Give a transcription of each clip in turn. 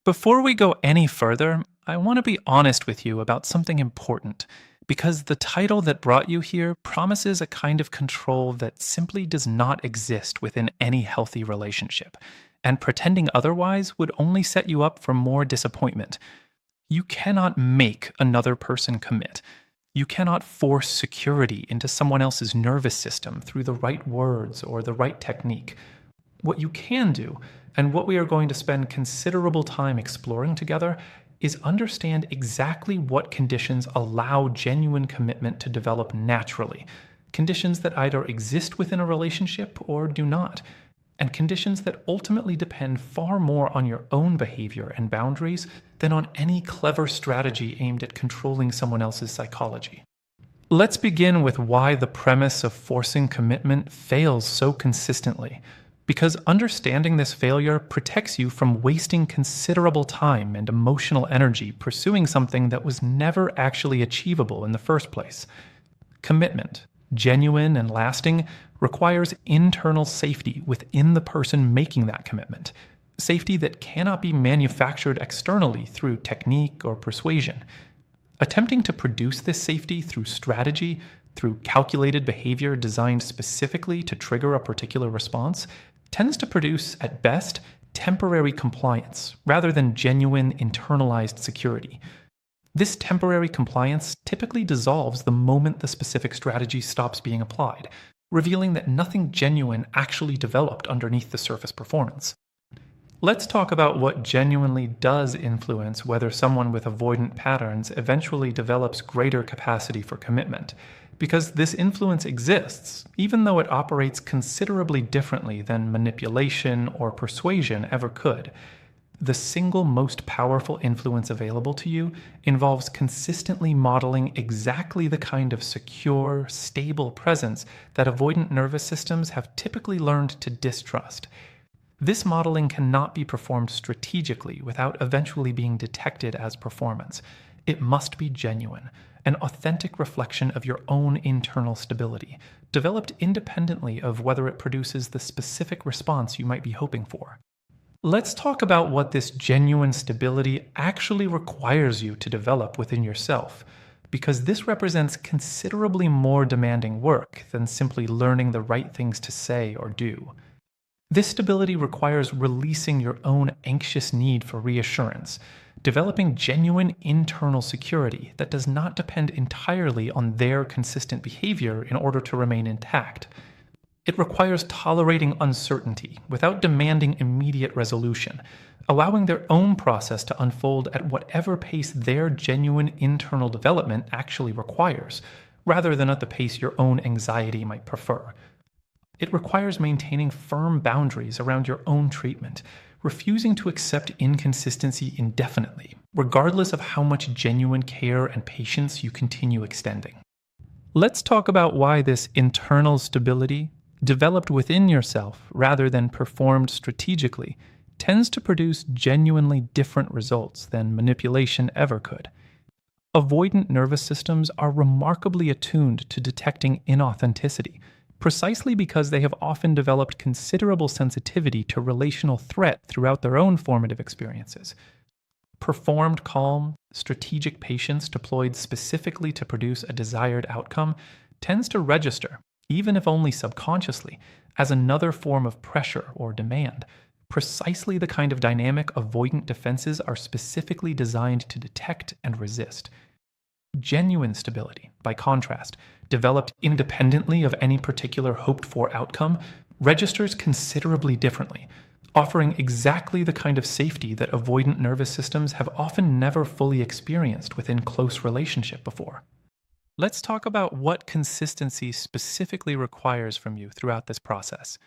Before we go any further, I want to be honest with you about something important, because the title that brought you here promises a kind of control that simply does not exist within any healthy relationship, and pretending otherwise would only set you up for more disappointment. You cannot make another person commit. You cannot force security into someone else's nervous system through the right words or the right technique. What you can do, and what we are going to spend considerable time exploring together, is understand exactly what conditions allow genuine commitment to develop naturally, conditions that either exist within a relationship or do not, and conditions that ultimately depend far more on your own behavior and boundaries than on any clever strategy aimed at controlling someone else's psychology. Let's begin with why the premise of forcing commitment fails so consistently, because understanding this failure protects you from wasting considerable time and emotional energy pursuing something that was never actually achievable in the first place. Commitment, genuine and lasting, requires internal safety within the person making that commitment, safety that cannot be manufactured externally through technique or persuasion. Attempting to produce this safety through strategy, through calculated behavior designed specifically to trigger a particular response, tends to produce, at best, temporary compliance rather than genuine internalized security. This temporary compliance typically dissolves the moment the specific strategy stops being applied, revealing that nothing genuine actually developed underneath the surface performance. Let's talk about what genuinely does influence whether someone with avoidant patterns eventually develops greater capacity for commitment, because this influence exists, even though it operates considerably differently than manipulation or persuasion ever could. The single most powerful influence available to you involves consistently modeling exactly the kind of secure, stable presence that avoidant nervous systems have typically learned to distrust. This modeling cannot be performed strategically without eventually being detected as performance. It must be genuine, an authentic reflection of your own internal stability, developed independently of whether it produces the specific response you might be hoping for. Let's talk about what this genuine stability actually requires you to develop within yourself, because this represents considerably more demanding work than simply learning the right things to say or do. This stability requires releasing your own anxious need for reassurance, developing genuine internal security that does not depend entirely on their consistent behavior in order to remain intact. It requires tolerating uncertainty without demanding immediate resolution, allowing their own process to unfold at whatever pace their genuine internal development actually requires, rather than at the pace your own anxiety might prefer. It requires maintaining firm boundaries around your own treatment, refusing to accept inconsistency indefinitely, regardless of how much genuine care and patience you continue extending. Let's talk about why this internal stability, developed within yourself rather than performed strategically, tends to produce genuinely different results than manipulation ever could. Avoidant nervous systems are remarkably attuned to detecting inauthenticity, precisely because they have often developed considerable sensitivity to relational threat throughout their own formative experiences. Performed calm, strategic patience deployed specifically to produce a desired outcome tends to register, even if only subconsciously, as another form of pressure or demand, precisely the kind of dynamic avoidant defenses are specifically designed to detect and resist. Genuine stability, by contrast, developed independently of any particular hoped-for outcome, registers considerably differently, offering exactly the kind of safety that avoidant nervous systems have often never fully experienced within close relationship before. Let's talk about what consistency specifically requires from you throughout this process.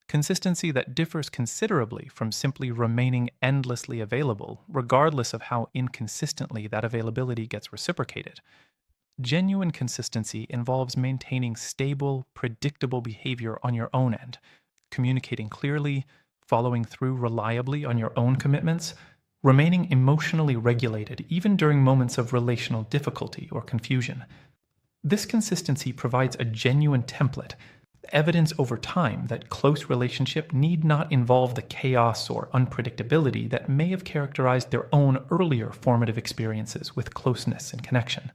Consistency that differs considerably from simply remaining endlessly available, regardless of how inconsistently that availability gets reciprocated. Genuine consistency involves maintaining stable, predictable behavior on your own end, communicating clearly, following through reliably on your own commitments, remaining emotionally regulated even during moments of relational difficulty or confusion. This consistency provides a genuine template, evidence over time that close relationship need not involve the chaos or unpredictability that may have characterized their own earlier formative experiences with closeness and connection.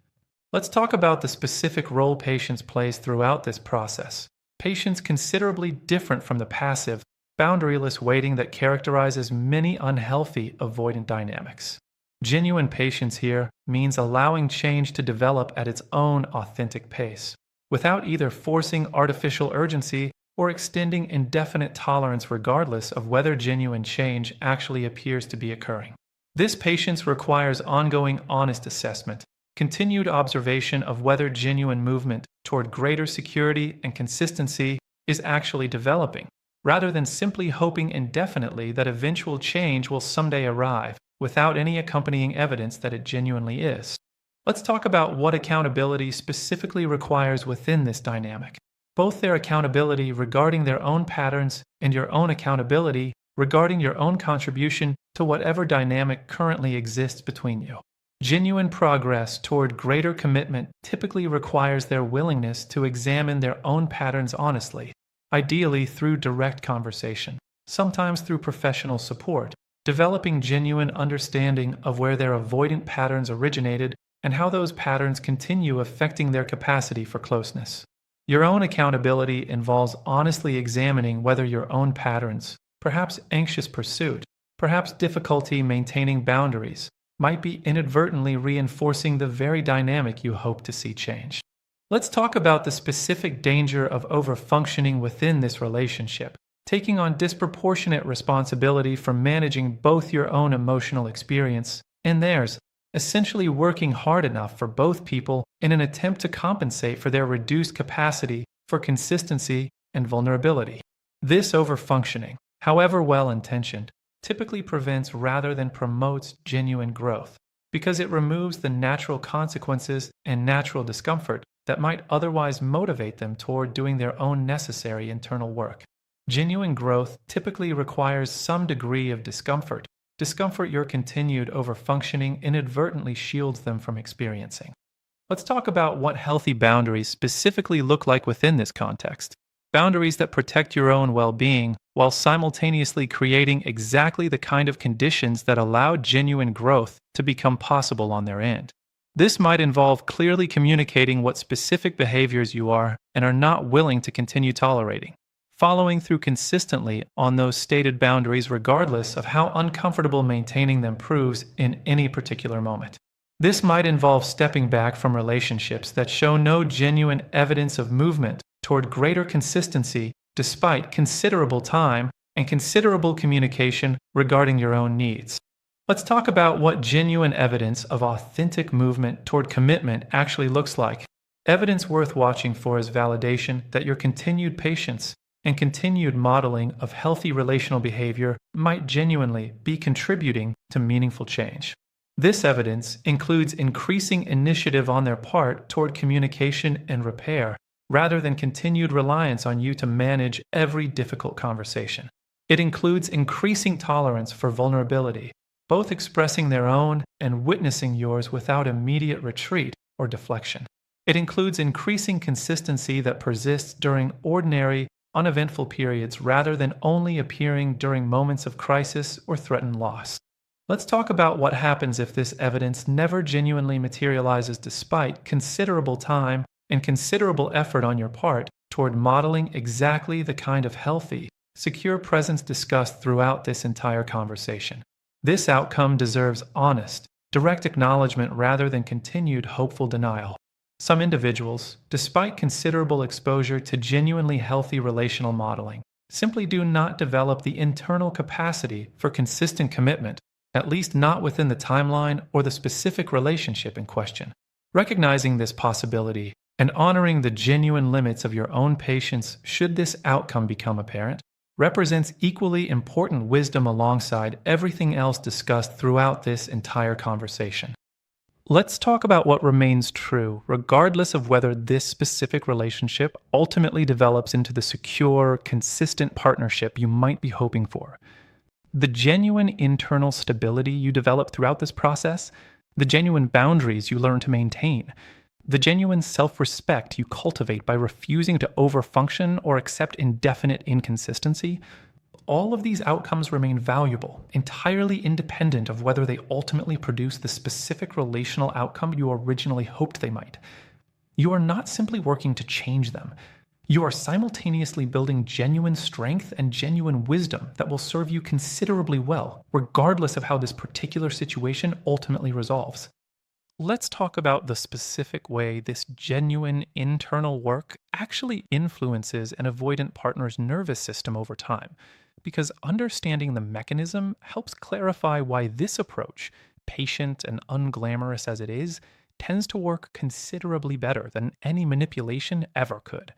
Let's talk about the specific role patience plays throughout this process. Patience considerably different from the passive, boundaryless waiting that characterizes many unhealthy avoidant dynamics. Genuine patience here means allowing change to develop at its own authentic pace, without either forcing artificial urgency or extending indefinite tolerance regardless of whether genuine change actually appears to be occurring. This patience requires ongoing honest assessment, continued observation of whether genuine movement toward greater security and consistency is actually developing, rather than simply hoping indefinitely that eventual change will someday arrive without any accompanying evidence that it genuinely is. Let's talk about what accountability specifically requires within this dynamic. Both their accountability regarding their own patterns and your own accountability regarding your own contribution to whatever dynamic currently exists between you. Genuine progress toward greater commitment typically requires their willingness to examine their own patterns honestly, ideally through direct conversation, sometimes through professional support, developing genuine understanding of where their avoidant patterns originated and how those patterns continue affecting their capacity for closeness. Your own accountability involves honestly examining whether your own patterns, perhaps anxious pursuit, perhaps difficulty maintaining boundaries, might be inadvertently reinforcing the very dynamic you hope to see change. Let's talk about the specific danger of overfunctioning within this relationship, taking on disproportionate responsibility for managing both your own emotional experience and theirs, essentially working hard enough for both people in an attempt to compensate for their reduced capacity for consistency and vulnerability. This overfunctioning, however well-intentioned, typically prevents rather than promotes genuine growth, because it removes the natural consequences and natural discomfort that might otherwise motivate them toward doing their own necessary internal work. Genuine growth typically requires some degree of discomfort your continued overfunctioning inadvertently shields them from experiencing. Let's talk about what healthy boundaries specifically look like within this context. Boundaries that protect your own well-being while simultaneously creating exactly the kind of conditions that allow genuine growth to become possible on their end. This might involve clearly communicating what specific behaviors you are and are not willing to continue tolerating, following through consistently on those stated boundaries regardless of how uncomfortable maintaining them proves in any particular moment. This might involve stepping back from relationships that show no genuine evidence of movement toward greater consistency despite considerable time and considerable communication regarding your own needs. Let's talk about what genuine evidence of authentic movement toward commitment actually looks like. Evidence worth watching for is validation that your continued patience and continued modeling of healthy relational behavior might genuinely be contributing to meaningful change. This evidence includes increasing initiative on their part toward communication and repair, rather than continued reliance on you to manage every difficult conversation. It includes increasing tolerance for vulnerability, both expressing their own and witnessing yours without immediate retreat or deflection. It includes increasing consistency that persists during ordinary, uneventful periods rather than only appearing during moments of crisis or threatened loss. Let's talk about what happens if this evidence never genuinely materializes despite considerable time and considerable effort on your part toward modeling exactly the kind of healthy, secure presence discussed throughout this entire conversation. This outcome deserves honest, direct acknowledgement rather than continued hopeful denial. Some individuals, despite considerable exposure to genuinely healthy relational modeling, simply do not develop the internal capacity for consistent commitment, at least not within the timeline or the specific relationship in question. Recognizing this possibility and honoring the genuine limits of your own patience should this outcome become apparent represents equally important wisdom alongside everything else discussed throughout this entire conversation. Let's talk about what remains true, regardless of whether this specific relationship ultimately develops into the secure, consistent partnership you might be hoping for. The genuine internal stability you develop throughout this process, the genuine boundaries you learn to maintain, The genuine self respect you cultivate by refusing to overfunction or accept indefinite inconsistency, all of these outcomes remain valuable, entirely independent of whether they ultimately produce the specific relational outcome you originally hoped they might. You are not simply working to change them. You are simultaneously building genuine strength and genuine wisdom that will serve you considerably well, regardless of how this particular situation ultimately resolves. Let's talk about the specific way this genuine internal work actually influences an avoidant partner's nervous system over time, because understanding the mechanism helps clarify why this approach, patient and unglamorous as it is, tends to work considerably better than any manipulation ever could.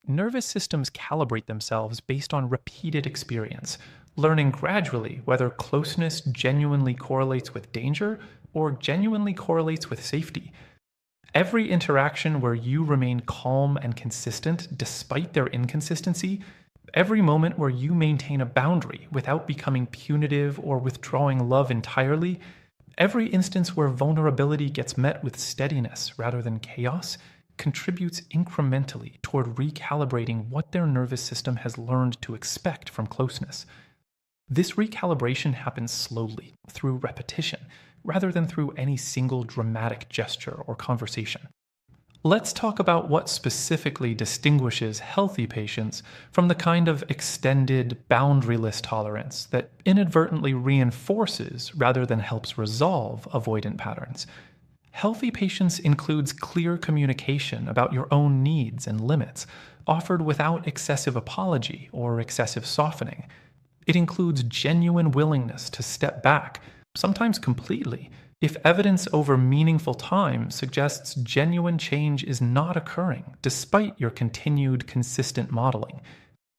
Nervous systems calibrate themselves based on repeated experience, learning gradually whether closeness genuinely correlates with danger or genuinely correlates with safety. Every interaction where you remain calm and consistent despite their inconsistency, every moment where you maintain a boundary without becoming punitive or withdrawing love entirely, every instance where vulnerability gets met with steadiness rather than chaos, contributes incrementally toward recalibrating what their nervous system has learned to expect from closeness. This recalibration happens slowly, through repetition, rather than through any single dramatic gesture or conversation. Let's talk about what specifically distinguishes healthy patients from the kind of extended, boundaryless tolerance that inadvertently reinforces rather than helps resolve avoidant patterns. Healthy patience includes clear communication about your own needs and limits, offered without excessive apology or excessive softening. It includes genuine willingness to step back, sometimes completely, if evidence over meaningful time suggests genuine change is not occurring despite your continued consistent modeling.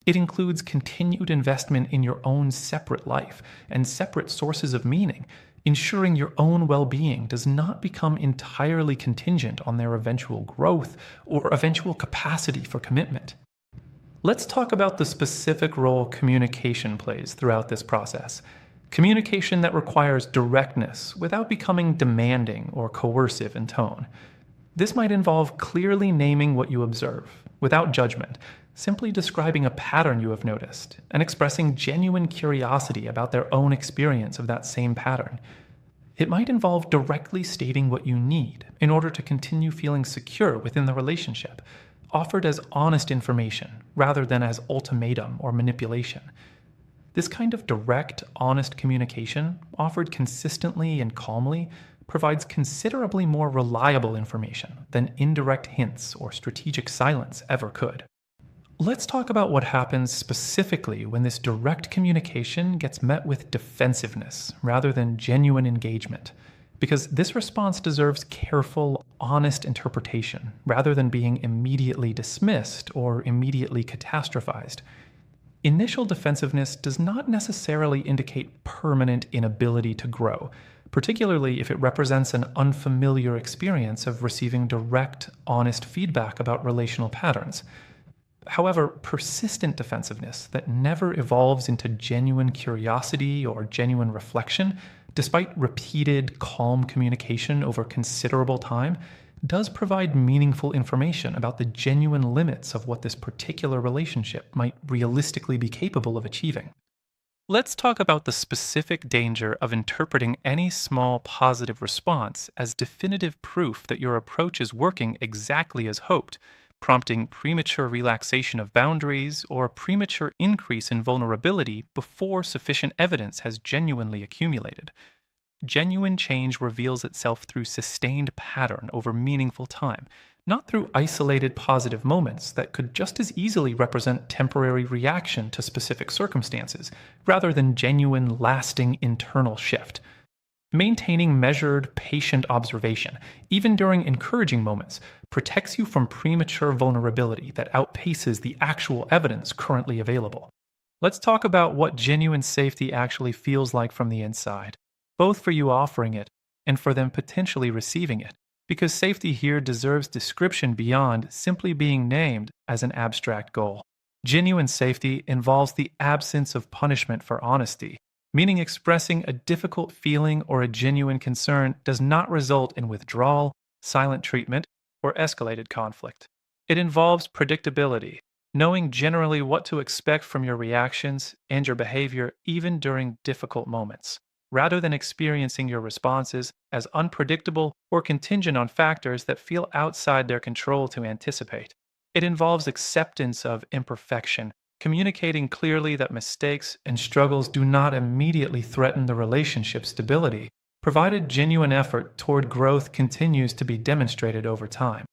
It includes continued investment in your own separate life and separate sources of meaning, ensuring your own well being does not become entirely contingent on their eventual growth or eventual capacity for commitment. Let's talk about the specific role communication plays throughout this process. Communication that requires directness without becoming demanding or coercive in tone. This might involve clearly naming what you observe, without judgment, simply describing a pattern you have noticed, and expressing genuine curiosity about their own experience of that same pattern. It might involve directly stating what you need in order to continue feeling secure within the relationship, offered as honest information rather than as ultimatum or manipulation. This kind of direct, honest communication, offered consistently and calmly, provides considerably more reliable information than indirect hints or strategic silence ever could. Let's talk about what happens specifically when this direct communication gets met with defensiveness rather than genuine engagement, because this response deserves careful, honest interpretation rather than being immediately dismissed or immediately catastrophized. Initial defensiveness does not necessarily indicate permanent inability to grow, particularly if it represents an unfamiliar experience of receiving direct, honest feedback about relational patterns. However, persistent defensiveness that never evolves into genuine curiosity or genuine reflection, despite repeated, calm communication over considerable time, does provide meaningful information about the genuine limits of what this particular relationship might realistically be capable of achieving. Let's talk about the specific danger of interpreting any small positive response as definitive proof that your approach is working exactly as hoped, prompting premature relaxation of boundaries or premature increase in vulnerability before sufficient evidence has genuinely accumulated. Genuine change reveals itself through sustained pattern over meaningful time, not through isolated positive moments that could just as easily represent temporary reaction to specific circumstances, rather than genuine, lasting internal shift. Maintaining measured, patient observation, even during encouraging moments, protects you from premature vulnerability that outpaces the actual evidence currently available. Let's talk about what genuine safety actually feels like from the inside, both for you offering it and for them potentially receiving it, because safety here deserves description beyond simply being named as an abstract goal. Genuine safety involves the absence of punishment for honesty, meaning expressing a difficult feeling or a genuine concern does not result in withdrawal, silent treatment, or escalated conflict. It involves predictability, knowing generally what to expect from your reactions and your behavior even during difficult moments, rather than experiencing your responses as unpredictable or contingent on factors that feel outside their control to anticipate. It involves acceptance of imperfection, communicating clearly that mistakes and struggles do not immediately threaten the relationship's stability, provided genuine effort toward growth continues to be demonstrated over time.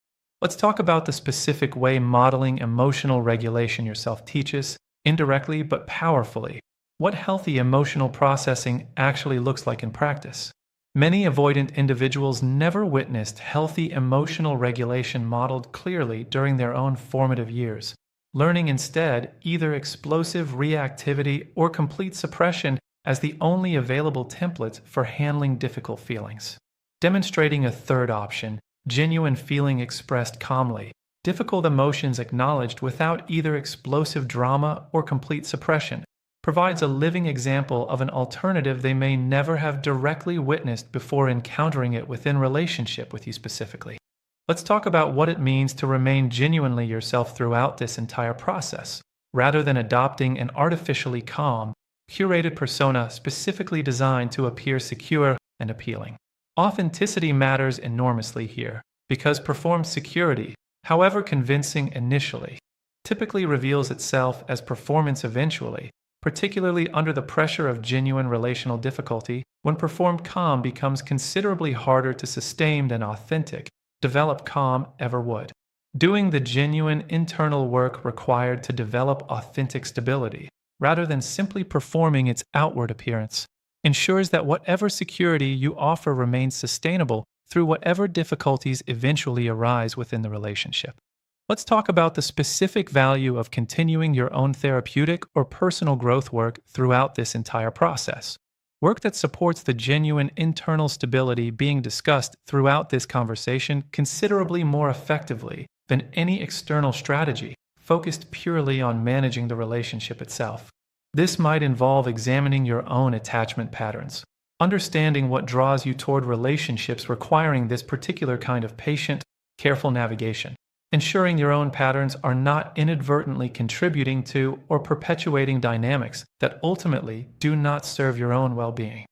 Let's talk about the specific way modeling emotional regulation yourself teaches, indirectly but powerfully, what healthy emotional processing actually looks like in practice. Many avoidant individuals never witnessed healthy emotional regulation modeled clearly during their own formative years, learning instead either explosive reactivity or complete suppression as the only available template for handling difficult feelings. Demonstrating a third option, genuine feeling expressed calmly, difficult emotions acknowledged without either explosive drama or complete suppression, provides a living example of an alternative they may never have directly witnessed before encountering it within relationship with you specifically. Let's talk about what it means to remain genuinely yourself throughout this entire process, rather than adopting an artificially calm, curated persona specifically designed to appear secure and appealing. Authenticity matters enormously here, because performed security, however convincing initially, typically reveals itself as performance eventually, particularly under the pressure of genuine relational difficulty. When performed calm becomes considerably harder to sustain than authentic, develop calm ever would. Doing the genuine internal work required to develop authentic stability, rather than simply performing its outward appearance, ensures that whatever security you offer remains sustainable through whatever difficulties eventually arise within the relationship. Let's talk about the specific value of continuing your own therapeutic or personal growth work throughout this entire process. Work that supports the genuine internal stability being discussed throughout this conversation considerably more effectively than any external strategy focused purely on managing the relationship itself. This might involve examining your own attachment patterns, understanding what draws you toward relationships requiring this particular kind of patient, careful navigation, ensuring your own patterns are not inadvertently contributing to or perpetuating dynamics that ultimately do not serve your own well-being.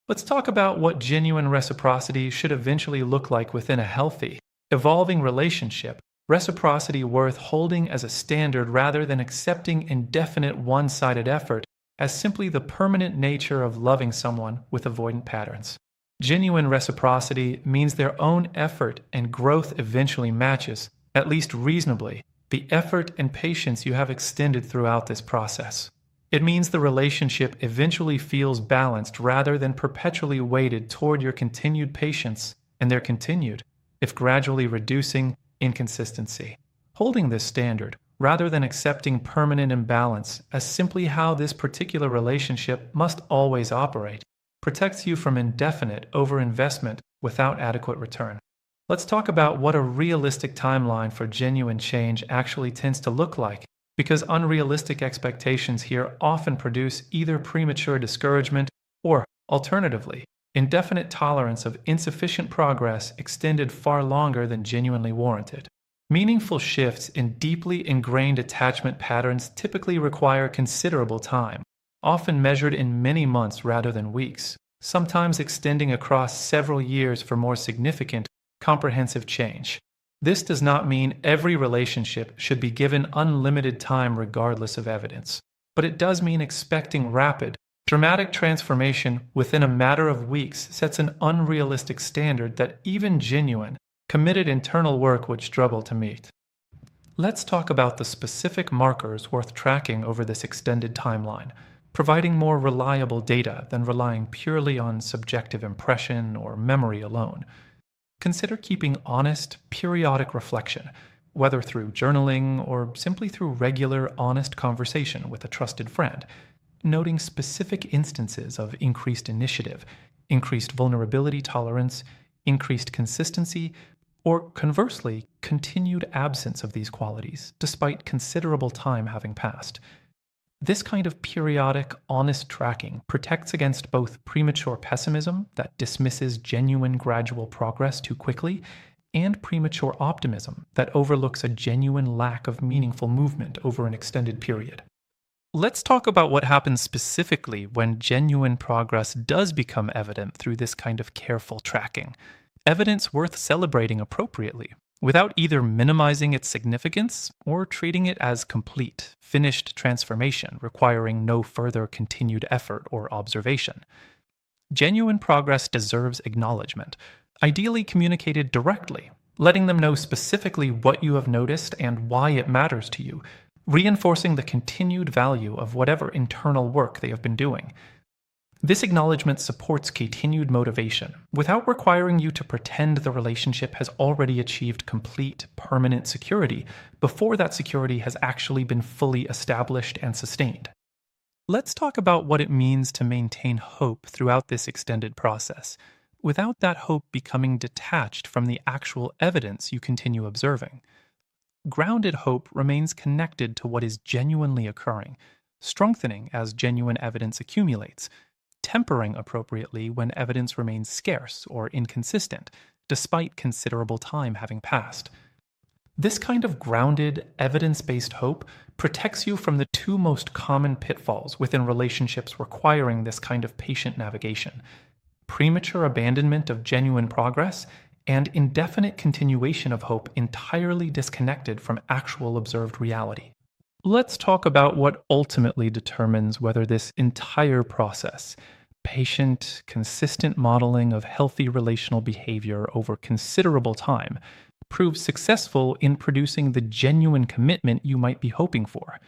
Let's talk about what genuine reciprocity should eventually look like within a healthy, evolving relationship, reciprocity worth holding as a standard rather than accepting indefinite one-sided effort as simply the permanent nature of loving someone with avoidant patterns. Genuine reciprocity means their own effort and growth eventually matches, at least reasonably, the effort and patience you have extended throughout this process. It means the relationship eventually feels balanced rather than perpetually weighted toward your continued patience and their continued, if gradually reducing, inconsistency. Holding this standard, rather than accepting permanent imbalance as simply how this particular relationship must always operate, protects you from indefinite overinvestment without adequate return. Let's talk about what a realistic timeline for genuine change actually tends to look like, because unrealistic expectations here often produce either premature discouragement or, alternatively, indefinite tolerance of insufficient progress extended far longer than genuinely warranted. Meaningful shifts in deeply ingrained attachment patterns typically require considerable time, often measured in many months rather than weeks, sometimes extending across several years for more significant, comprehensive change. This does not mean every relationship should be given unlimited time regardless of evidence, but it does mean expecting rapid, dramatic transformation within a matter of weeks sets an unrealistic standard that even genuine, committed internal work would struggle to meet. Let's talk about the specific markers worth tracking over this extended timeline, providing more reliable data than relying purely on subjective impression or memory alone. Consider keeping honest, periodic reflection, whether through journaling or simply through regular, honest conversation with a trusted friend, noting specific instances of increased initiative, increased vulnerability tolerance, increased consistency, or conversely, continued absence of these qualities, despite considerable time having passed. This kind of periodic, honest tracking protects against both premature pessimism that dismisses genuine gradual progress too quickly, and premature optimism that overlooks a genuine lack of meaningful movement over an extended period. Let's talk about what happens specifically when genuine progress does become evident through this kind of careful tracking. Evidence worth celebrating appropriately, without either minimizing its significance or treating it as complete, finished transformation requiring no further continued effort or observation. Genuine progress deserves acknowledgement, ideally communicated directly, letting them know specifically what you have noticed and why it matters to you, reinforcing the continued value of whatever internal work they have been doing. This acknowledgement supports continued motivation without requiring you to pretend the relationship has already achieved complete, permanent security before that security has actually been fully established and sustained. Let's talk about what it means to maintain hope throughout this extended process, without that hope becoming detached from the actual evidence you continue observing. Grounded hope remains connected to what is genuinely occurring, strengthening as genuine evidence accumulates, tempering appropriately when evidence remains scarce or inconsistent, despite considerable time having passed. This kind of grounded, evidence based hope protects you from the two most common pitfalls within relationships requiring this kind of patient navigation: premature abandonment of genuine progress and indefinite continuation of hope entirely disconnected from actual observed reality. Let's talk about what ultimately determines whether this entire process, patient, consistent modeling of healthy relational behavior over considerable time, proves successful in producing the genuine commitment you might be hoping for.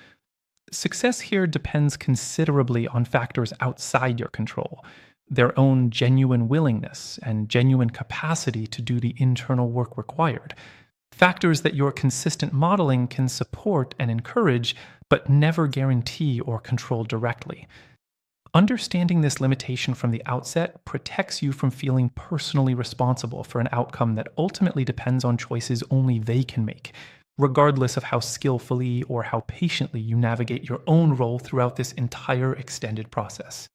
Success here depends considerably on factors outside your control: their own genuine willingness and genuine capacity to do the internal work required. Factors that your consistent modeling can support and encourage, but never guarantee or control directly. Understanding this limitation from the outset protects you from feeling personally responsible for an outcome that ultimately depends on choices only they can make, regardless of how skillfully or how patiently you navigate your own role throughout this entire extended process.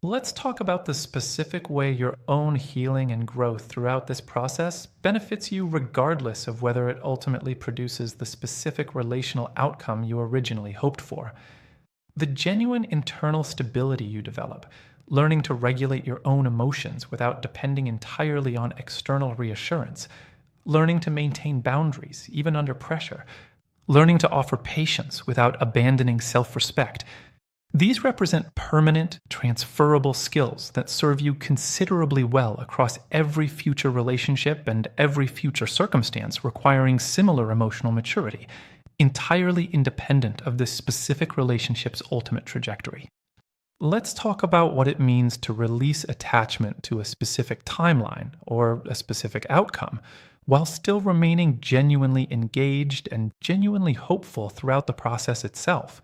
Let's talk about the specific way your own healing and growth throughout this process benefits you regardless of whether it ultimately produces the specific relational outcome you originally hoped for. The genuine internal stability you develop, learning to regulate your own emotions without depending entirely on external reassurance, learning to maintain boundaries even under pressure, learning to offer patience without abandoning self respect. These represent permanent, transferable skills that serve you considerably well across every future relationship and every future circumstance requiring similar emotional maturity, entirely independent of this specific relationship's ultimate trajectory. Let's talk about what it means to release attachment to a specific timeline or a specific outcome, while still remaining genuinely engaged and genuinely hopeful throughout the process itself.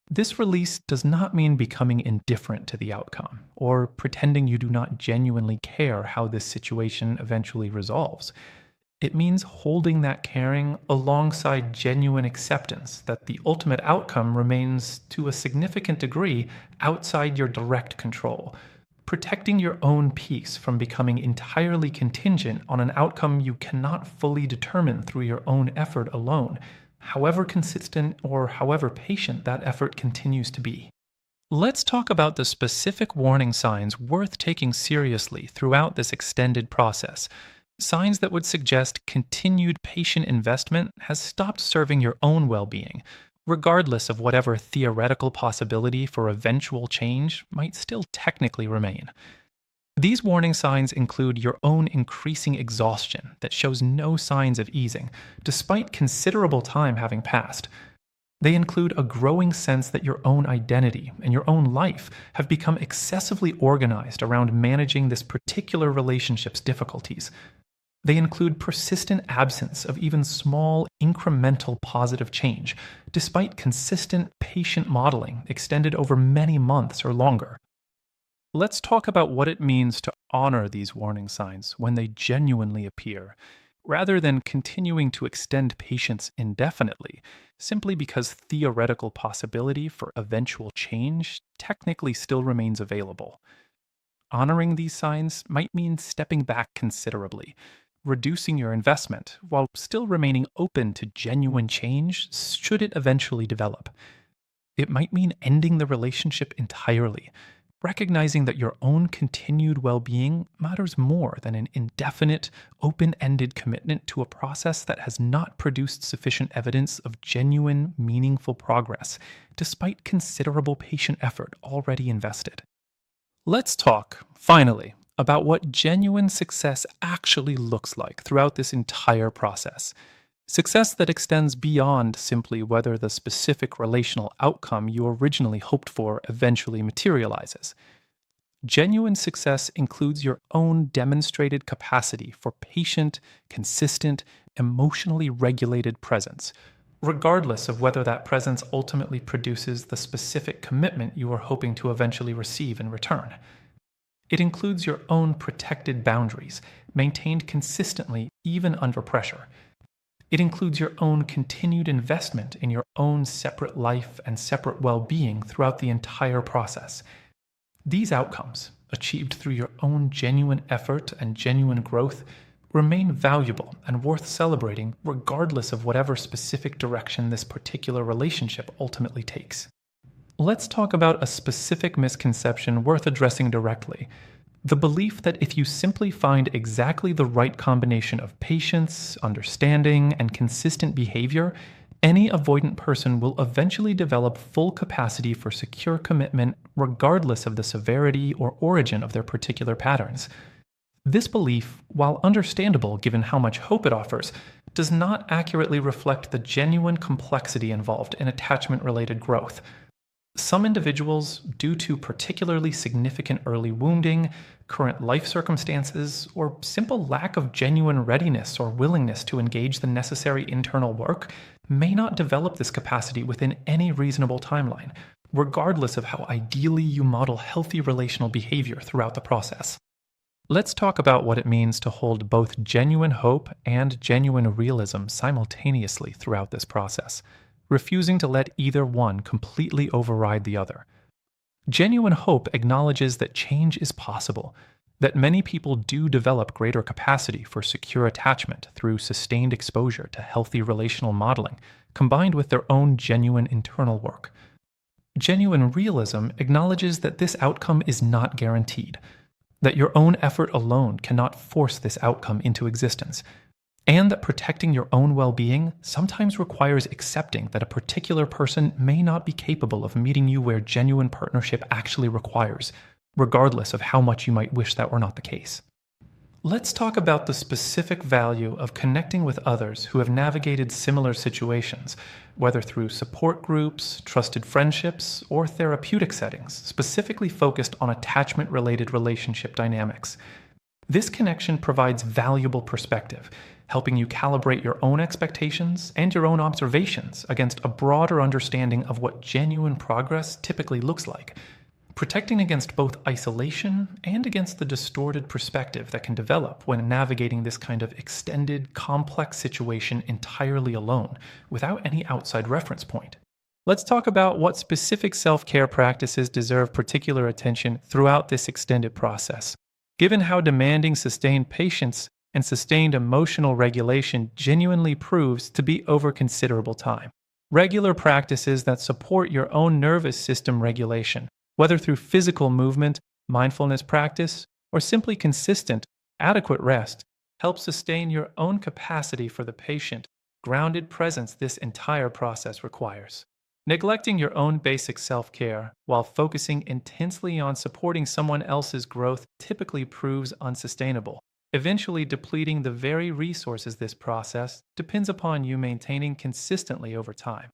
This release does not mean becoming indifferent to the outcome, or pretending you do not genuinely care how this situation eventually resolves. It means holding that caring alongside genuine acceptance that the ultimate outcome remains, to a significant degree, outside your direct control, protecting your own peace from becoming entirely contingent on an outcome you cannot fully determine through your own effort alone, however consistent or however patient that effort continues to be. Let's talk about the specific warning signs worth taking seriously throughout this extended process. Signs that would suggest continued patient investment has stopped serving your own well being, regardless of whatever theoretical possibility for eventual change might still technically remain. These warning signs include your own increasing exhaustion that shows no signs of easing, despite considerable time having passed. They include a growing sense that your own identity and your own life have become excessively organized around managing this particular relationship's difficulties. They include persistent absence of even small, incremental positive change, despite consistent, patient modeling extended over many months or longer. Let's talk about what it means to honor these warning signs when they genuinely appear, rather than continuing to extend patience indefinitely, simply because theoretical possibility for eventual change technically still remains available. Honoring these signs might mean stepping back considerably, reducing your investment while still remaining open to genuine change should it eventually develop. It might mean ending the relationship entirely, recognizing that your own continued well being matters more than an indefinite, open ended commitment to a process that has not produced sufficient evidence of genuine, meaningful progress, despite considerable patient effort already invested. Let's talk, finally, about what genuine success actually looks like throughout this entire process. Success that extends beyond simply whether the specific relational outcome you originally hoped for eventually materializes. Genuine success includes your own demonstrated capacity for patient, consistent, emotionally regulated presence, regardless of whether that presence ultimately produces the specific commitment you are hoping to eventually receive in return. It includes your own protected boundaries, maintained consistently even under pressure. It includes your own continued investment in your own separate life and separate well being throughout the entire process. These outcomes, achieved through your own genuine effort and genuine growth, remain valuable and worth celebrating regardless of whatever specific direction this particular relationship ultimately takes. Let's talk about a specific misconception worth addressing directly: the belief that if you simply find exactly the right combination of patience, understanding, and consistent behavior, any avoidant person will eventually develop full capacity for secure commitment regardless of the severity or origin of their particular patterns. This belief, while understandable given how much hope it offers, does not accurately reflect the genuine complexity involved in attachment-related growth. Some individuals, due to particularly significant early wounding, current life circumstances, or simple lack of genuine readiness or willingness to engage the necessary internal work, may not develop this capacity within any reasonable timeline, regardless of how ideally you model healthy relational behavior throughout the process. Let's talk about what it means to hold both genuine hope and genuine realism simultaneously throughout this process, refusing to let either one completely override the other. Genuine hope acknowledges that change is possible, that many people do develop greater capacity for secure attachment through sustained exposure to healthy relational modeling, combined with their own genuine internal work. Genuine realism acknowledges that this outcome is not guaranteed, that your own effort alone cannot force this outcome into existence, and that protecting your own well-being sometimes requires accepting that a particular person may not be capable of meeting you where genuine partnership actually requires, regardless of how much you might wish that were not the case. Let's talk about the specific value of connecting with others who have navigated similar situations, whether through support groups, trusted friendships, or therapeutic settings specifically focused on attachment-related relationship dynamics. This connection provides valuable perspective, helping you calibrate your own expectations and your own observations against a broader understanding of what genuine progress typically looks like, protecting against both isolation and against the distorted perspective that can develop when navigating this kind of extended, complex situation entirely alone, without any outside reference point. Let's talk about what specific self-care practices deserve particular attention throughout this extended process. Given how demanding sustained patience and sustained emotional regulation genuinely proves to be over considerable time. Regular practices that support your own nervous system regulation, whether through physical movement, mindfulness practice, or simply consistent, adequate rest, help sustain your own capacity for the patient, grounded presence this entire process requires. Neglecting your own basic self-care while focusing intensely on supporting someone else's growth typically proves unsustainable, eventually depleting the very resources this process depends upon you maintaining consistently over time.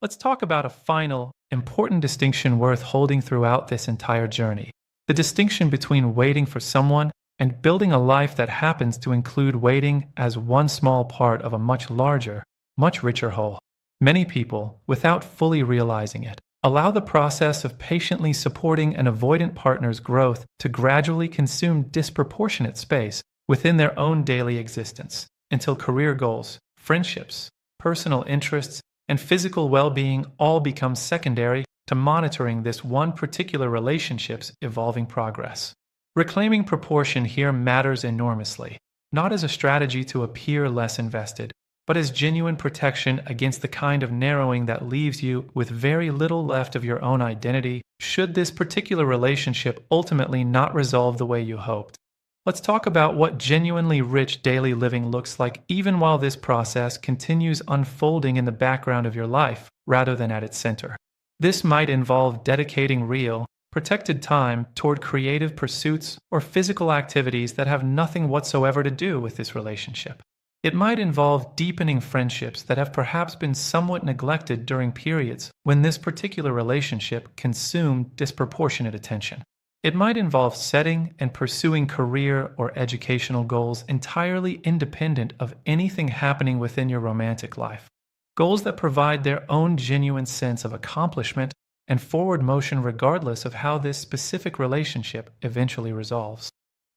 Let's talk about a final, important distinction worth holding throughout this entire journey: the distinction between waiting for someone and building a life that happens to include waiting as one small part of a much larger, much richer whole. Many people, without fully realizing it, allow the process of patiently supporting an avoidant partner's growth to gradually consume disproportionate space within their own daily existence, until career goals, friendships, personal interests, and physical well-being all become secondary to monitoring this one particular relationship's evolving progress. Reclaiming proportion here matters enormously. not as a strategy to appear less invested, but as genuine protection against the kind of narrowing that leaves you with very little left of your own identity should this particular relationship ultimately not resolve the way you hoped. Let's talk about what genuinely rich daily living looks like even while this process continues unfolding in the background of your life rather than at its center. This might involve dedicating real, protected time toward creative pursuits or physical activities that have nothing whatsoever to do with this relationship. It might involve deepening friendships that have perhaps been somewhat neglected during periods when this particular relationship consumed disproportionate attention. It might involve setting and pursuing career or educational goals entirely independent of anything happening within your romantic life. Goals that provide their own genuine sense of accomplishment and forward motion regardless of how this specific relationship eventually resolves.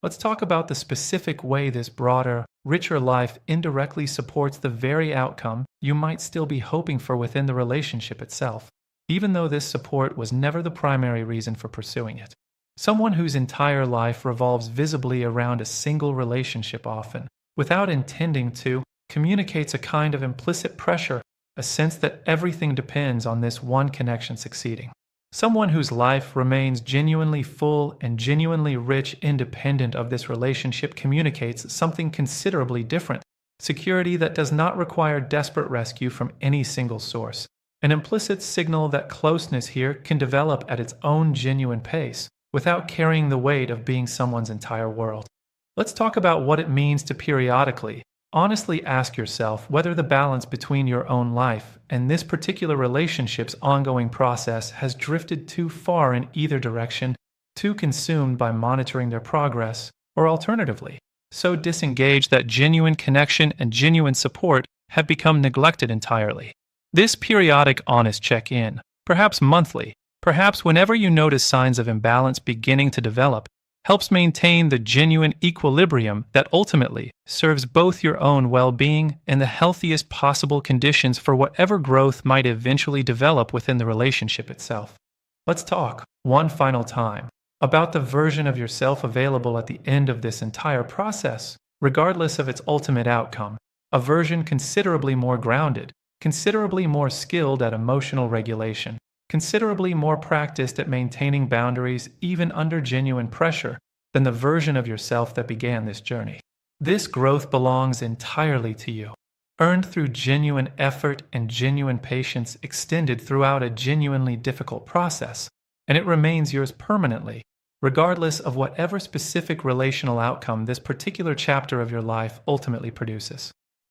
Let's talk about the specific way this broader, richer life indirectly supports the very outcome you might still be hoping for within the relationship itself, even though this support was never the primary reason for pursuing it. Someone whose entire life revolves visibly around a single relationship often, without intending to, communicates a kind of implicit pressure, a sense that everything depends on this one connection succeeding. Someone whose life remains genuinely full and genuinely rich independent of this relationship communicates something considerably different, security that does not require desperate rescue from any single source, an implicit signal that closeness here can develop at its own genuine pace, without carrying the weight of being someone's entire world. Let's talk about what it means to periodically, honestly ask yourself whether the balance between your own life and this particular relationship's ongoing process has drifted too far in either direction, too consumed by monitoring their progress, or alternatively, so disengaged that genuine connection and genuine support have become neglected entirely. This periodic honest check-in, perhaps monthly, perhaps whenever you notice signs of imbalance beginning to develop, helps maintain the genuine equilibrium that ultimately serves both your own well-being and the healthiest possible conditions for whatever growth might eventually develop within the relationship itself. Let's talk, one final time, about the version of yourself available at the end of this entire process, regardless of its ultimate outcome, a version considerably more grounded, considerably more skilled at emotional regulation, considerably more practiced at maintaining boundaries even under genuine pressure than the version of yourself that began this journey. This growth belongs entirely to you, earned through genuine effort and genuine patience extended throughout a genuinely difficult process, and it remains yours permanently, regardless of whatever specific relational outcome this particular chapter of your life ultimately produces.